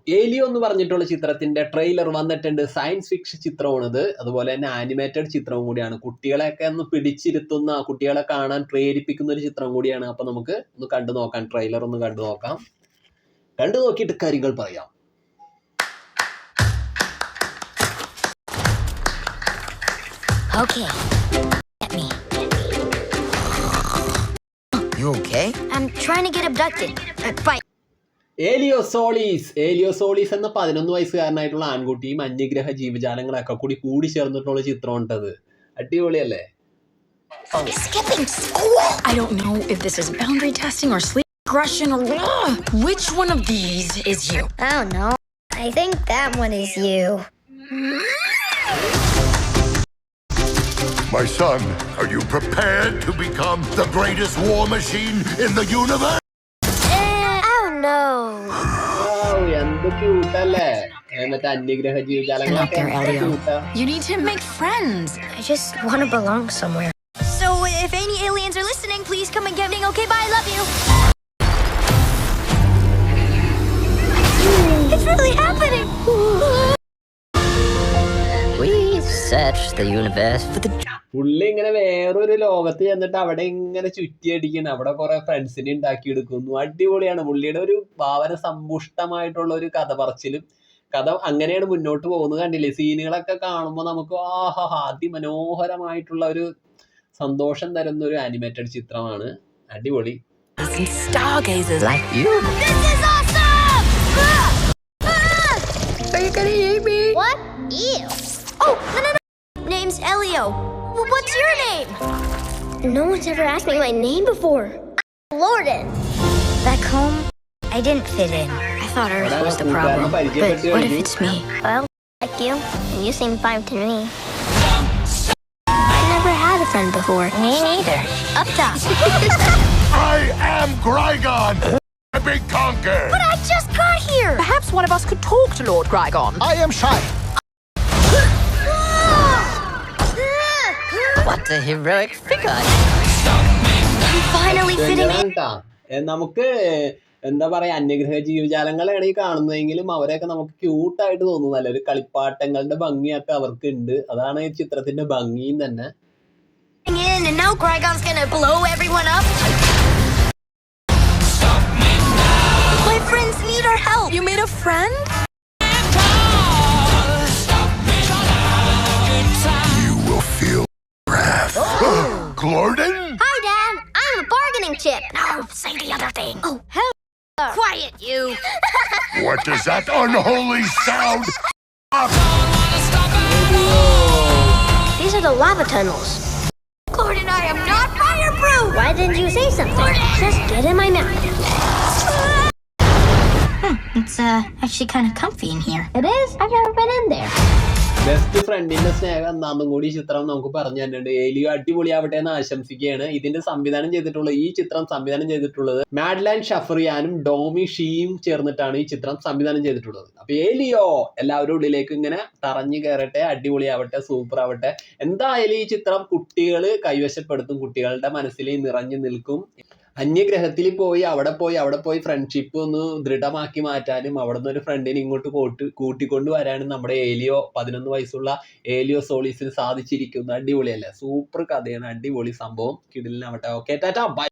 ഏലിയോ എന്ന് പറഞ്ഞിട്ടുള്ള ചിത്രത്തിന്റെ ട്രെയിലർ വന്നിട്ടുണ്ട്. സയൻസ് ഫിക്ഷൻ ചിത്രമാണിത്. അതുപോലെ തന്നെ ആനിമേറ്റഡ് ചിത്രവും കൂടിയാണ്. കുട്ടികളെയൊക്കെ ഒന്ന് പിടിച്ചിരുത്തുന്ന, കുട്ടികളെ കാണാൻ പ്രേരിപ്പിക്കുന്ന ഒരു ചിത്രം കൂടിയാണ്. അപ്പൊ നമുക്ക് ഒന്ന് കണ്ടു നോക്കാം, ട്രെയിലർ ഒന്ന് കണ്ടു നോക്കാം. കണ്ടു നോക്കിയിട്ട് കാര്യങ്ങൾ പറയാം. Okay. Get me. You okay? I'm trying to get abducted. Bye. Elyon സോളീസ് എന്ന 11 വയസ്സുകാരനായിട്ടുള്ള ആൺകുട്ടിയും അന്യഗ്രഹ ജീവജാലങ്ങളൊക്കെ കൂടി ചേർന്നിട്ടുള്ള ചിത്രമുണ്ടത്. അടിപൊളിയല്ലേ? Skipping school. I don't know if this is boundary testing or sleep regression or which one of these is you? I don't know. I think that one is you. My son, are you prepared to become the greatest war machine in the universe? I don't know. എന്ത് ക്യൂട്ടല്ലേ? എന്നിട്ട് അന്യഗ്രഹ ജീവജാലങ്ങളൊക്കെ You need to make friends. I just want to belong somewhere. So if any aliens are listening, please come and get me. Okay, bye. I love you. It's really happening. We search the universe for the... പുള്ളി ഇങ്ങനെ വേറൊരു ലോകത്ത് ചെന്നിട്ട് അവിടെ ഇങ്ങനെ ചുറ്റിയടിക്കണം. അവിടെ കുറെ ഫ്രണ്ട്സിനെ ഉണ്ടാക്കിയെടുക്കുന്നു. അടിപൊളിയാണ്. പുള്ളിയുടെ ഒരു ഭാവന സമ്പുഷ്ടമായിട്ടുള്ള ഒരു കഥ പറച്ചിലും കഥ അങ്ങനെയാണ് മുന്നോട്ട് പോകുന്നത്. കണ്ടില്ലേ? സീനുകളൊക്കെ കാണുമ്പോൾ നമുക്ക് അതിമനോഹരമായിട്ടുള്ള ഒരു സന്തോഷം തരുന്ന ഒരു ആനിമേറ്റഡ് ചിത്രമാണ്. അടിപൊളി. Stargazers like you. This is awesome! Are you gonna eat me? What? Ew. Oh, no. Name's Elio. What's your name? No one's ever asked me my name before. I'm Lorden. Back home, I didn't fit in. I thought Earth was the problem. But what if it's me? Well, like you, and you seem fine to me. I never had a friend before. Me neither. Up top. I am Grygon, the big conquer. But I just got here. Perhaps one of us could talk to Lord Grygon. I am shy. What a heroic figure. I'm finally fitting in. നമുക്ക് എന്താ പറയാ, അന്യഗ്രഹ ജീവജാലങ്ങളാണ് ഈ കാണുന്നതെങ്കിലും അവരെയൊക്കെ നമുക്ക് ക്യൂട്ടായിട്ട് തോന്നുന്നല്ലേ? ഒരു കളിപ്പാട്ടങ്ങളുടെ ഭംഗിയൊക്കെ അവർക്ക് ഉണ്ട്. അതാണ് ഈ ചിത്രത്തിന്റെ ഭംഗിയും തന്നെ. In and now Grygon's gonna blow everyone up. My friends need our help. You made a friend? You will feel wrath. Glorden? Hi, Dan. I'm a bargaining chip. No, say the other thing. Oh, hell. Quiet, you. What does that unholy sound? These are the lava tunnels. Gordon, I am not fireproof. Why didn't you say something? Just get in my mouth. It's actually kind of comfy in here. It is? I've never been in there. Best ഫ്രണ്ടിന്റെ സ്നേഹം എന്നാന്നും കൂടി ഈ ചിത്രം നമുക്ക് പറഞ്ഞു തന്നിട്ടുണ്ട്. ഏലിയോ അടിപൊളിയാവട്ടെ എന്ന് ആശംസിക്കുകയാണ്. ഇതിന്റെ ഈ ചിത്രം സംവിധാനം ചെയ്തിട്ടുള്ളത് മാഡ്ലൈൻ ഷഫറിയാനും ഡോമി ഷീയും ചേർന്നിട്ടാണ് ഈ ചിത്രം സംവിധാനം ചെയ്തിട്ടുള്ളത്. അപ്പൊ ഏലിയോ എല്ലാവരുടെ ഉള്ളിലേക്ക് ഇങ്ങനെ തറഞ്ഞു കയറട്ടെ, അടിപൊളിയാവട്ടെ, സൂപ്പർ ആവട്ടെ. എന്തായാലും ഈ ചിത്രം കുട്ടികൾ കൈവശപ്പെടുത്തും, കുട്ടികളുടെ മനസ്സിൽ നിറഞ്ഞു നിൽക്കും. അന്യഗ്രഹത്തിൽ പോയി അവിടെ പോയി ഫ്രണ്ട്ഷിപ്പ് ഒന്ന് ദൃഢമാക്കി മാറ്റാനും അവിടെ നിന്ന് ഒരു ഫ്രണ്ടിനെ ഇങ്ങോട്ട് കൂട്ടിക്കൊണ്ട് വരാനും നമ്മുടെ 11 വയസ്സുള്ള ഏലിയോ സോളീസിന് സാധിച്ചിരിക്കുന്നു. അടിപൊളിയല്ലേ? സൂപ്പർ കഥയാണ്, അടിപൊളി സംഭവം. കിടിലനാവട്ടെ. Okay, tata, by.